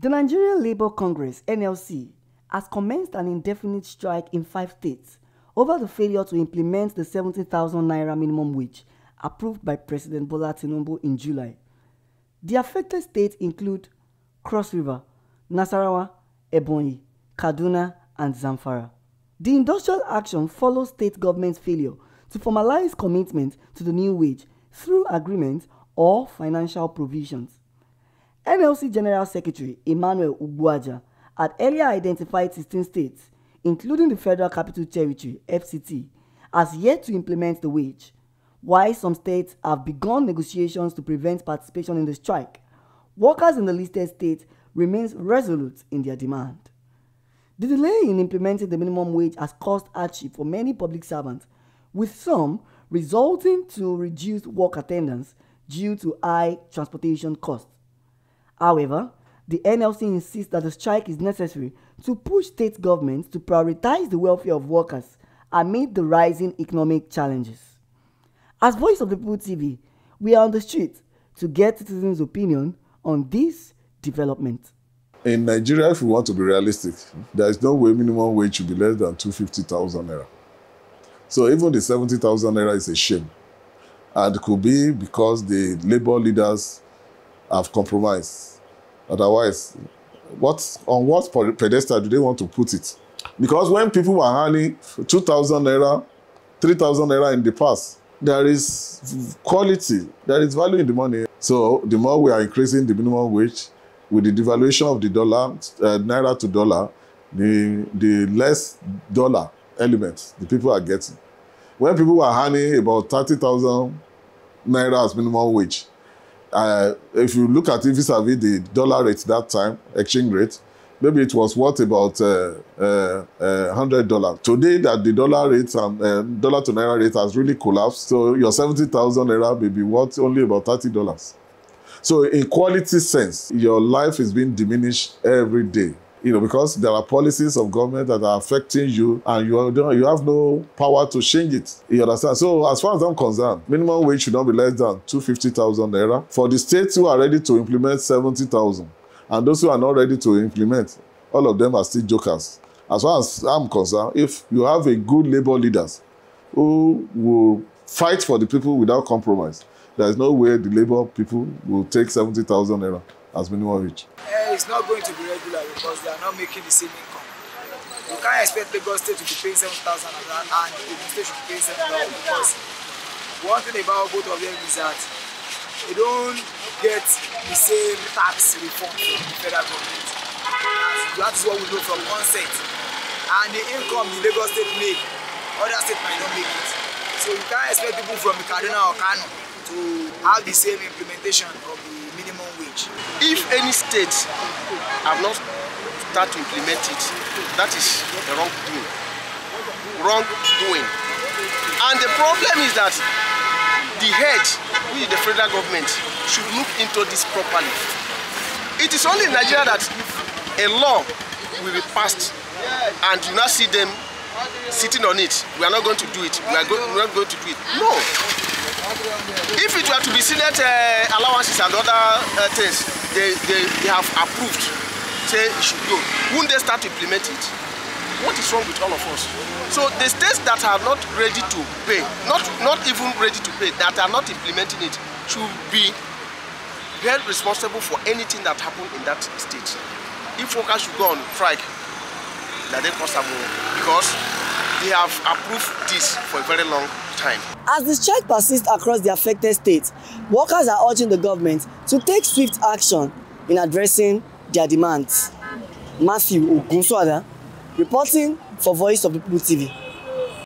The Nigerian Labour Congress, NLC, has commenced an indefinite strike in 5 states over the failure to implement the 70,000 naira minimum wage approved by President Bola Tinubu in July. The affected states include Cross River, Nasarawa, Ebonyi, Kaduna, and Zamfara. The industrial action follows state government's failure to formalize commitment to the new wage through agreement or financial provisions. NLC General Secretary Emmanuel Ugbuaja had earlier identified 16 states, including the Federal Capital Territory (FCT), as yet to implement the wage, while some states have begun negotiations to prevent participation in the strike. Workers in the listed states remain resolute in their demand. The delay in implementing the minimum wage has caused hardship for many public servants, with some resulting to reduced work attendance due to high transportation costs. However, the NLC insists that the strike is necessary to push state governments to prioritize the welfare of workers amid the rising economic challenges. As Voice of the People TV, we are on the street to get citizens' opinion on this development. In Nigeria, if we want to be realistic, there is no way minimum wage should be less than 250,000 naira. So even the 70,000 naira is a shame. And it could be because the labor leaders have compromised. Otherwise, on what pedestal do they want to put it? Because when people were earning 2,000 naira, 3,000 naira in the past, there is quality, there is value in the money. So the more we are increasing the minimum wage, with the devaluation of the dollar, naira to dollar, the less dollar elements the people are getting. When people were earning about 30,000 naira as minimum wage, if you look at it vis-a-vis the dollar rate that time, exchange rate, maybe it was worth about $100. Today, that the dollar rate and dollar to naira rate has really collapsed, so your 70,000 naira may be worth only about $30. So in quality sense, your life is being diminished every day. Because there are policies of government that are affecting you and you have no power to change it. You understand? So as far as I'm concerned, minimum wage should not be less than 250,000 naira. For the states who are ready to implement 70,000 and those who are not ready to implement, all of them are still jokers. As far as I'm concerned, if you have a good labor leaders who will fight for the people without compromise, there is no way the labor people will take 70,000 naira as minimum wage. It's not going to be regular because they are not making the same income. You can't expect Lagos State to be paying 7,000 and the state should be paying 7,000 because one thing about both of them is that they don't get the same tax reform from the federal government. That is what we know from onset. And the income the Lagos State make, other states might not make it. So you can't expect people from Kaduna or Kano to have the same implementation of the minimum wage. If any states have not started to implement it, that is the wrongdoing. And the problem is that the head, which is the federal government, should look into this properly. It is only in Nigeria that a law will be passed and you now see them sitting on it. We are not going to do it. We are not going to do it. No. If it were to be Senate allowances and other things, they have approved, say it should go. Won't they start to implement it? What is wrong with all of us? So the states that are not ready to pay, not even ready to pay, that are not implementing it, should be held responsible for anything that happened in that state. If workers should go on strike, that they cost more because they have approved this for a very long time. As the strike persists across the affected states, workers are urging the government to take swift action in addressing their demands. Matthew Ogunswada, reporting for Voice of the People TV.